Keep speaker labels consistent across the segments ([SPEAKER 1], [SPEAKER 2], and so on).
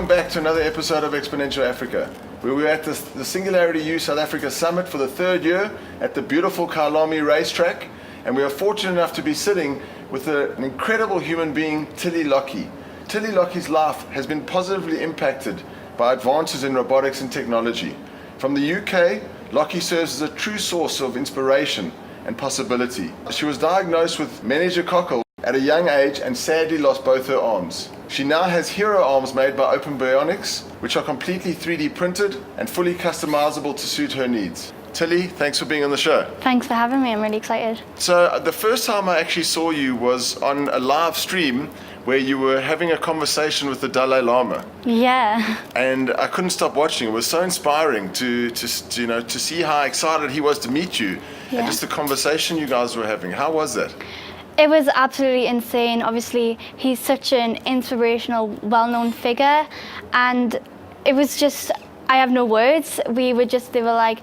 [SPEAKER 1] welcome back to another episode of Exponential Africa, where we're at the Singularity U South Africa Summit for the third year at the beautiful Kailami racetrack, and we are fortunate enough to be sitting with an incredible human being, Tilly Lockie. Tilly Lockie's life has been positively impacted by advances in robotics and technology. From the UK, Lockie serves as a true source of inspiration and possibility. She was diagnosed with meningococcal at a young age and sadly lost both her arms. She now has hero arms made by Bionics, which are completely 3D printed and fully customizable to suit her needs. Tilly, thanks for being on the show.
[SPEAKER 2] Thanks for having me, I'm really excited.
[SPEAKER 1] So the first time I actually saw you was on a live stream where you were having a conversation with the Dalai Lama.
[SPEAKER 2] Yeah.
[SPEAKER 1] And I couldn't stop watching. It was so inspiring to see how excited he was to meet you, and just the conversation you guys were having. How was that?
[SPEAKER 2] It was absolutely insane. Obviously, he's such an inspirational, well-known figure, and it was just, I have no words. They were like,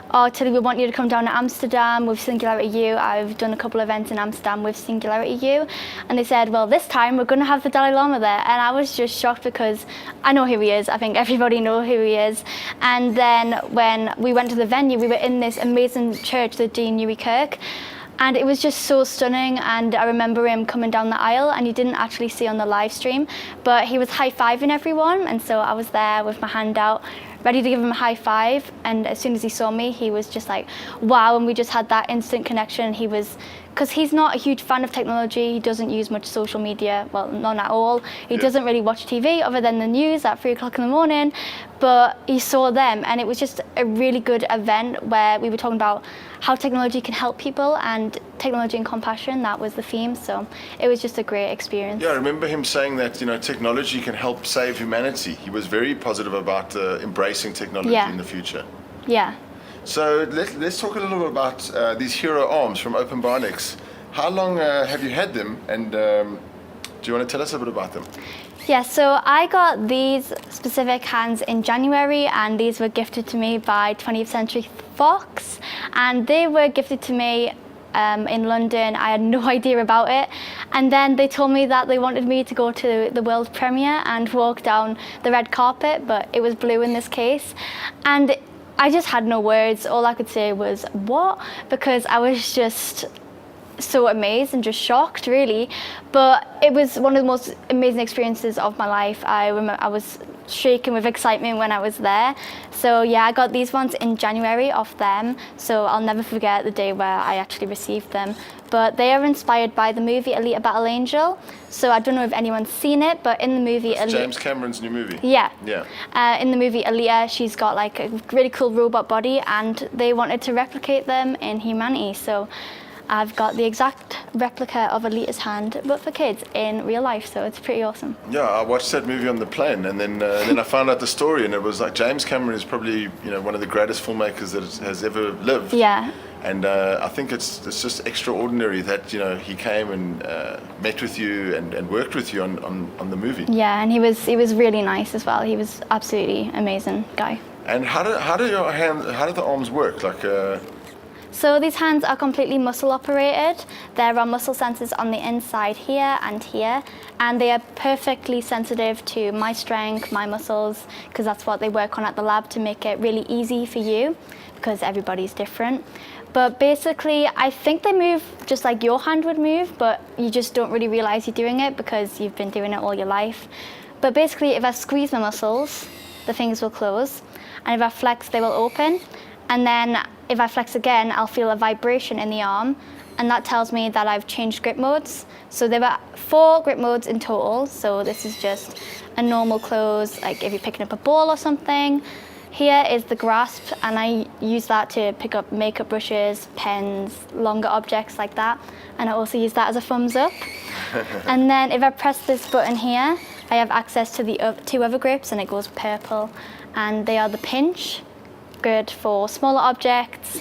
[SPEAKER 2] oh, Tilly, we want you to come down to Amsterdam with Singularity U. I've done a couple of events in Amsterdam with Singularity U. And they said, well, this time we're going to have the Dalai Lama there. And I was just shocked because I know who he is. I think everybody knows who he is. And then when we went to the venue, we were in this amazing church, the Dean Newey Kirk. And it was just so stunning, and I remember him coming down the aisle, and you didn't actually see on the live stream, but he was high-fiving everyone, and so I was there with my hand out, ready to give him a high five, and as soon as he saw me, he was just like, wow, and we just had that instant connection. Because he's not a huge fan of technology, he doesn't use much social media, well, none at all. He doesn't really watch TV other than the news at 3 o'clock in the morning, but he saw them, and it was just a really good event where we were talking about how technology can help people, and technology and compassion, that was the theme, so it was just a great experience.
[SPEAKER 1] Yeah, I remember him saying that, technology can help save humanity. He was very positive about embracing technology in the future.
[SPEAKER 2] Yeah.
[SPEAKER 1] So let's talk a little bit about these hero arms from Bionics. How long have you had them, and do you want to tell us a bit about them?
[SPEAKER 2] Yeah, so I got these specific hands in January, and these were gifted to me by 20th Century Fox, and they were gifted to me in London. I had no idea about it, and then they told me that they wanted me to go to the world premiere and walk down the red carpet, but it was blue in this case, and I just had no words. All I could say was, what? Because I was just so amazed and just shocked, really. But it was one of the most amazing experiences of my life. I remember I was shaking with excitement when I was there. So yeah, I got these ones in January off them, so I'll never forget the day where I actually received them. But they are inspired by the movie Alita Battle Angel. So I don't know if anyone's seen it, but in the movie
[SPEAKER 1] James Cameron's new movie.
[SPEAKER 2] Yeah.
[SPEAKER 1] Yeah.
[SPEAKER 2] In the movie Alita, she's got like a really cool robot body, and they wanted to replicate them in humanity. So I've got the exact replica of Alita's hand, but for kids in real life, so it's pretty awesome.
[SPEAKER 1] Yeah, I watched that movie on the plane, and then I found out the story, and it was like James Cameron is probably one of the greatest filmmakers that has ever lived.
[SPEAKER 2] Yeah.
[SPEAKER 1] And I think it's just extraordinary that he came and met with you and worked with you on the movie.
[SPEAKER 2] Yeah, and he was really nice as well. He was absolutely amazing guy.
[SPEAKER 1] And how do the arms work?
[SPEAKER 2] So these hands are completely muscle operated. There are muscle sensors on the inside here and here, and they are perfectly sensitive to my strength, my muscles, because that's what they work on at the lab to make it really easy for you, because everybody's different. But basically, I think they move just like your hand would move, but you just don't really realize you're doing it because you've been doing it all your life. But basically, if I squeeze my muscles, the fingers will close, and if I flex, they will open. And then if I flex again, I'll feel a vibration in the arm, and that tells me that I've changed grip modes. So there were 4 grip modes in total. So this is just a normal close, like if you're picking up a ball or something. Here is the grasp, and I use that to pick up makeup brushes, pens, longer objects like that. And I also use that as a thumbs up. And then if I press this button here, I have access to the 2 other grips, and it goes purple. And they are the pinch, good for smaller objects,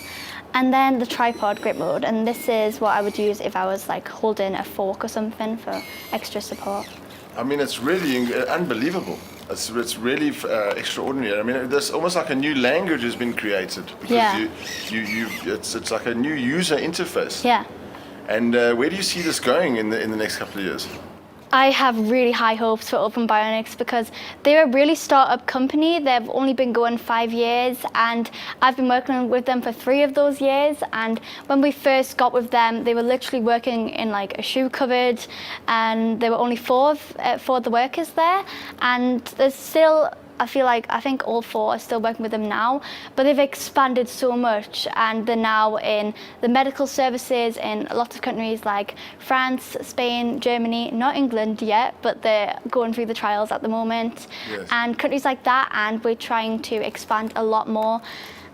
[SPEAKER 2] and then the tripod grip mode, and this is what I would use if I was like holding a fork or something for extra support.
[SPEAKER 1] I mean, it's really unbelievable. It's really extraordinary. I mean, there's almost like a new language has been created because it's like a new user interface.
[SPEAKER 2] Yeah.
[SPEAKER 1] And where do you see this going in the next couple of years?
[SPEAKER 2] I have really high hopes for Open Bionics because they're a really start-up company. They've only been going 5 years, and I've been working with them for 3 of those years. And when we first got with them, they were literally working in like a shoe cupboard, and there were only 4 of the workers there. And there's still, I think all 4 are still working with them now, but they've expanded so much, and they're now in the medical services in lots of countries like France, Spain, Germany, not England yet, but they're going through the trials at the moment.
[SPEAKER 1] Yes.
[SPEAKER 2] And countries like that, and we're trying to expand a lot more.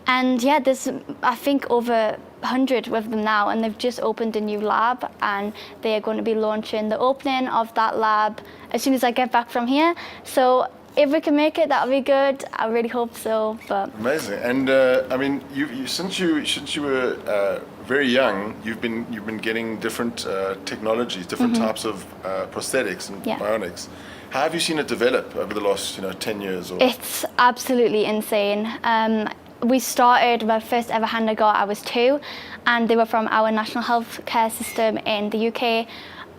[SPEAKER 2] And yeah, there's, I think, over 100 of them now, and they've just opened a new lab, and they are going to be launching the opening of that lab as soon as I get back from here. So if we can make it, that'll be good. I really hope so. But
[SPEAKER 1] amazing. And I mean, since you were very young, you've been getting different technologies, different types of prosthetics and bionics. How have you seen it develop over the last 10 years? Or?
[SPEAKER 2] It's absolutely insane. We started, my first ever hand I got, I was 2, and they were from our national health care system in the UK.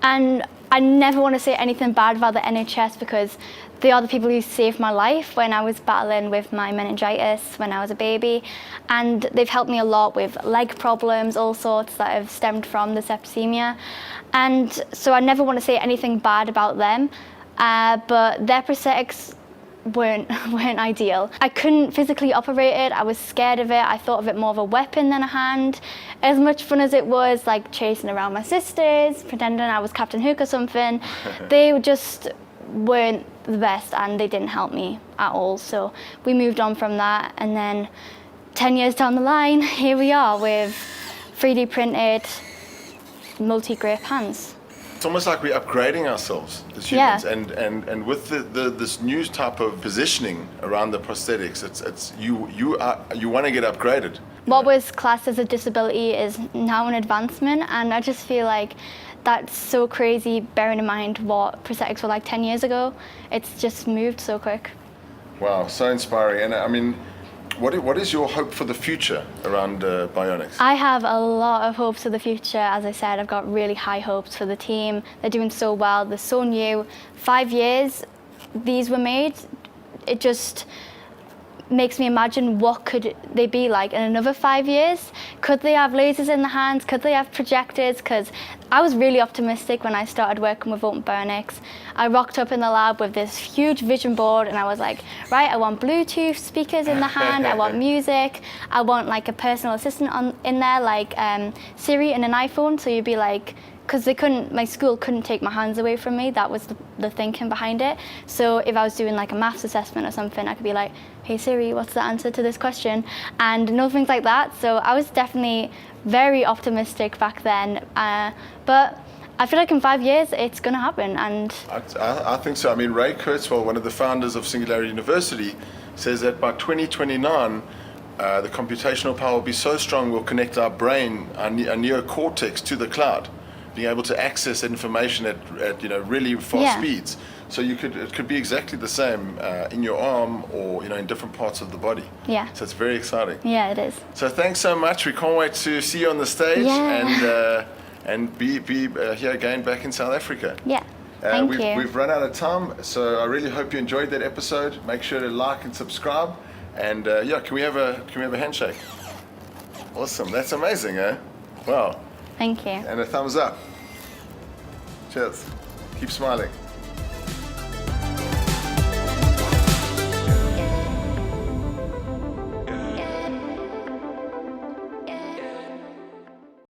[SPEAKER 2] And I never want to say anything bad about the NHS because they are the people who saved my life when I was battling with my meningitis when I was a baby. And they've helped me a lot with leg problems, all sorts that have stemmed from the septicemia. And so I never want to say anything bad about them, but their prosthetics weren't ideal. I couldn't physically operate it. I was scared of it. I thought of it more of a weapon than a hand. As much fun as it was, like chasing around my sisters, pretending I was Captain Hook or something, they just weren't the best, and they didn't help me at all. So we moved on from that, and then 10 years down the line, here we are with 3D printed multi-grip hands.
[SPEAKER 1] It's almost like we're upgrading ourselves as humans, and with this new type of positioning around the prosthetics, it's you want to get upgraded.
[SPEAKER 2] What was classed as a disability is now an advancement, and I just feel like that's so crazy, bearing in mind what prosthetics were like 10 years ago. It's just moved so quick.
[SPEAKER 1] Wow, so inspiring. And I mean, what is your hope for the future around Bionics?
[SPEAKER 2] I have a lot of hopes for the future. As I said, I've got really high hopes for the team. They're doing so well. They're so new. 5 years these were made. It just makes me imagine what could they be like in another 5 years. Could they have lasers in the hands? Could they have projectors? Because I was really optimistic when I started working with Open Bionics. I rocked up in the lab with this huge vision board, and I was like, right, I want Bluetooth speakers in the hand, I want music, I want like a personal assistant in there, like Siri in an iPhone. So you'd be like, because my school couldn't take my hands away from me. That was the thinking behind it. So if I was doing like a maths assessment or something, I could be like, hey Siri, what's the answer to this question? And no things like that. So I was definitely very optimistic back then. But I feel like in 5 years, it's gonna happen. And
[SPEAKER 1] I think so. I mean, Ray Kurzweil, one of the founders of Singularity University, says that by 2029, the computational power will be so strong we'll connect our brain, our neocortex, to the cloud, being able to access information at really fast speeds. So it could be exactly the same in your arm or in different parts of the body.
[SPEAKER 2] Yeah.
[SPEAKER 1] So it's very exciting.
[SPEAKER 2] Yeah, it is.
[SPEAKER 1] So thanks so much. We can't wait to see you on the stage and be here again back in South Africa.
[SPEAKER 2] Yeah. Thank you.
[SPEAKER 1] We've run out of time, so I really hope you enjoyed that episode. Make sure to like and subscribe. And can we have a handshake? Awesome. That's amazing, eh? Wow.
[SPEAKER 2] Thank you.
[SPEAKER 1] And a thumbs up. Cheers. Keep smiling.